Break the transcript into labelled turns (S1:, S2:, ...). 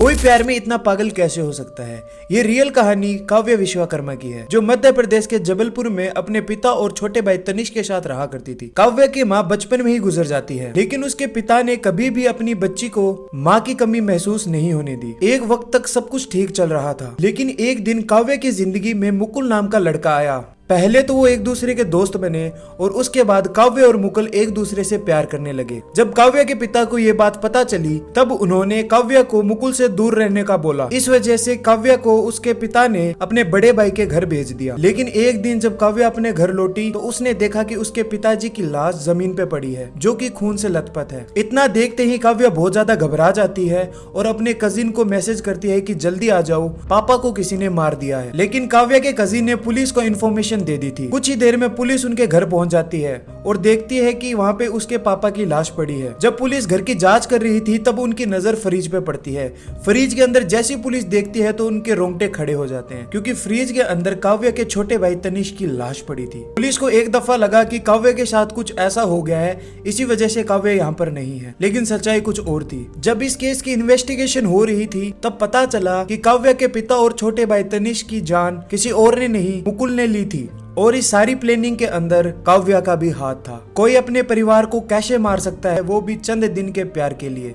S1: कोई प्यार में इतना पागल कैसे हो सकता है। ये रियल कहानी काव्य विश्वकर्मा की है, जो मध्य प्रदेश के जबलपुर में अपने पिता और छोटे भाई तनिष्क के साथ रहा करती थी। काव्य की माँ बचपन में ही गुजर जाती है, लेकिन उसके पिता ने कभी भी अपनी बच्ची को माँ की कमी महसूस नहीं होने दी। एक वक्त तक सब कुछ ठीक चल रहा था, लेकिन एक दिन काव्य की जिंदगी में मुकुल नाम का लड़का आया। पहले तो वो एक दूसरे के दोस्त बने और उसके बाद काव्य और मुकुल एक दूसरे से प्यार करने लगे। जब काव्य के पिता को ये बात पता चली, तब उन्होंने काव्य को मुकुल से दूर रहने का बोला। इस वजह से काव्य को उसके पिता ने अपने बड़े भाई के घर भेज दिया। लेकिन एक दिन जब काव्य अपने घर लौटी, तो उसने देखा कि उसके पिताजी की लाश जमीन पे पड़ी है, जो कि खून से लथपथ है। इतना देखते ही काव्य बहुत ज्यादा घबरा जाती है और अपने कजिन को मैसेज करती है कि जल्दी आ जाओ, पापा को किसी ने मार दिया है। लेकिन काव्य के कजिन ने पुलिस को इन्फॉर्मेशन दे दी थी। कुछ ही देर में पुलिस उनके घर पहुंच जाती है और देखती है कि वहां पे उसके पापा की लाश पड़ी है। जब पुलिस घर की जांच कर रही थी, तब उनकी नजर फ्रिज पे पड़ती है। फ्रिज के अंदर जैसी पुलिस देखती है तो उनके रोंगटे खड़े हो जाते हैं, क्योंकि फ्रिज के अंदर काव्य के छोटे भाई तनिष्क की लाश पड़ी थी। पुलिस को एक दफा लगा कि काव्य के साथ कुछ ऐसा हो गया है, इसी वजह से काव्य यहाँ पर नहीं है, लेकिन सच्चाई कुछ और थी। जब इस केस की इन्वेस्टिगेशन हो रही थी, तब पता चला कि काव्य के पिता और छोटे भाई तनिष्क की जान किसी और ने नहीं, मुकुल ने ली थी। और इस सारी प्लानिंग के अंदर काव्य का भी हाथ था। कोई अपने परिवार को कैसे मार सकता है, वो भी चंद दिन के प्यार के लिए।